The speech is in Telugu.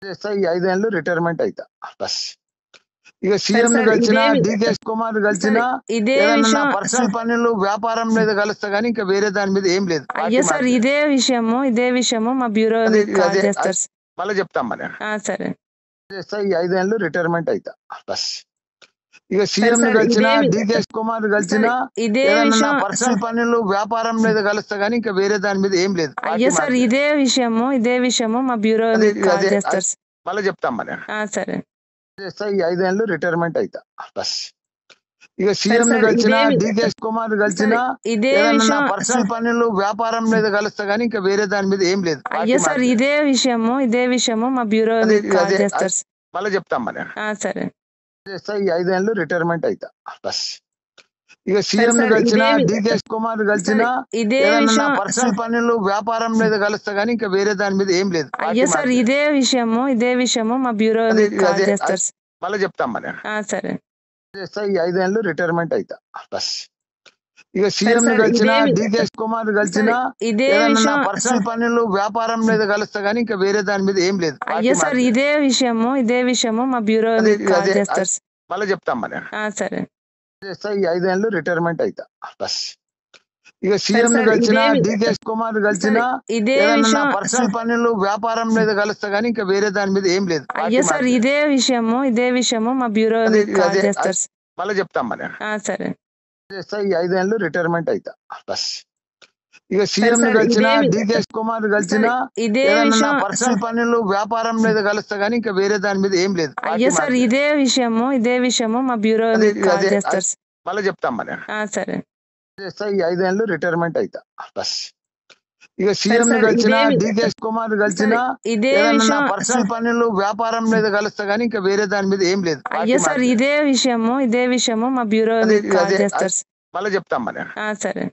చేస్తా ఈ 5 ఏళ్ళు రిటైర్మెంట్ అయితా బస్. ఇక సరే సీఎం ని సార్ కలిసినా ఇదే డికే కుమార్ సార్ కలిసినా ఇదే ఏదన్నా నా విషయం పర్సనల్ పనులు వ్యాపారం మీద కలుస్తా గానీ ఇంకా వేరే దాని మీద ఏం లేదు. అయ్యో పార్టీ సార్ మారింది. ఇదే విషయము మా బ్యూరో అదే మీకు కాల్ అదే చేస్తారు. మళ్ళీ చెప్తాం మరి. సరే చేస్తా ఈ 5 ఏళ్ళు రిటైర్మెంట్ అయితా బస్. ఇక సరే సీఎం ని సార్ కలిసినా డికే కుమార్ సార్ కలిసినా ఇదే ఏదన్నా నా విషయం పర్సనల్ పనులు వ్యాపారం మీద కలుస్తా గానీ ఇంకా వేరే దాని మీద ఏం లేదు. అయ్యో పార్టీ సార్ మారింది. ఇదే విషయము మా బ్యూరో అదే మీకు కాల్ అదే చేస్తారు. మళ్ళీ చెప్తాం మరి. సరే చేస్తా ఈ 5 ఏళ్ళు రిటైర్మెంట్ అయితా బస్. ఇక సరే సీఎం ని సార్ కలిసినా డికే కుమార్ కలిసినా ఇదే ఏదన్నా నా విషయం పర్సనల్ పనులు వ్యాపారం మీద కలుస్తా గానీ ఇంకా వేరే దాని మీద ఏం లేదు. అయ్యో పార్టీ సార్ మారింది. ఇదే విషయము మా బ్యూరో అదే మీకు కాల్ అదే చేస్తారు. మళ్ళీ చెప్తాం మరి. సరే చేస్తా ఈ 5 ఏళ్ళు రిటైర్మెంట్ అయితా బస్. ఇక సరే సీఎం ని సార్ కలిసినా డికే కుమార్ కలిసినా ఇదే ఏదన్నా నా విషయం పర్సనల్ పనులు వ్యాపారం మీద కలుస్తా గానీ ఇంకా వేరే దాని మీద ఏం లేదు. అయ్యో పార్టీ సార్ మారింది. ఇదే విషయము మా బ్యూరో అదే మీకు కాల్ అదే చేస్తారు. మళ్ళీ చెప్తాం మరి. సరే చేస్తా ఈ 5 ఏళ్ళు రిటైర్మెంట్ అయితా బస్. ఇక సరే సీఎం ని సార్ కలిసినా డికే కుమార్ కలిసినా ఇదే ఏదన్నా నా విషయం పర్సనల్ పనులు వ్యాపారం మీద కలుస్తా గానీ ఇంకా వేరే దాని మీద ఏం లేదు. అయ్యో పార్టీ సార్ మారింది. ఇదే విషయము మా బ్యూరో అదే మీకు కాల్ అదే చేస్తారు. మళ్ళీ చెప్తాం మరి. సరే చేస్తా ఈ 5 ఏళ్ళు రిటైర్మెంట్ అయితా బస్. ఇక సరే సీఎం ని సార్ కలిసినా డికే కుమార్ కలిసినా ఇదే ఏదన్నా నా విషయం పర్సనల్ పనులు వ్యాపారం మీద కలుస్తా గానీ ఇంకా వేరే దాని మీద ఏం లేదు. అయ్యో పార్టీ సార్ మారింది. ఇదే విషయము మా బ్యూరో అదే మీకు కాల్ అదే చేస్తారు. మళ్ళీ చెప్తాం మరి. సరే చేస్తా ఈ 5 ఏళ్ళు రిటైర్మెంట్ అయితా బస్. ఇక సరే సీఎం ని సార్ కలిసినా డికే కుమార్ కలిసినా ఇదే ఏదన్నా నా విషయం పర్సనల్ పనులు వ్యాపారం మీద కలుస్తా గానీ ఇంకా వేరే దాని మీద ఏం లేదు. అయ్యో పార్టీ సార్ మారింది. ఇదే విషయము మా బ్యూరో అదే మీకు కాల్ అదే చేస్తారు. మళ్ళీ చెప్తాం మరి. సరే చేస్తా ఈ 5 ఏళ్ళు రిటైర్మెంట్ అయితా బస్. ఇక సరే సీఎం ని సార్ కలిసినా డికే కుమార్ కలిసినా ఇదే ఏదన్నా నా విషయం పర్సనల్ పనులు వ్యాపారం మీద కలుస్తా గానీ ఇంకా వేరే దాని మీద ఏం లేదు. అయ్యో పార్టీ సార్ మారింది. ఇదే విషయము మా బ్యూరో అదే మీకు కాల్ అదే చేస్తారు. మళ్ళీ చెప్తాం మరి. సరే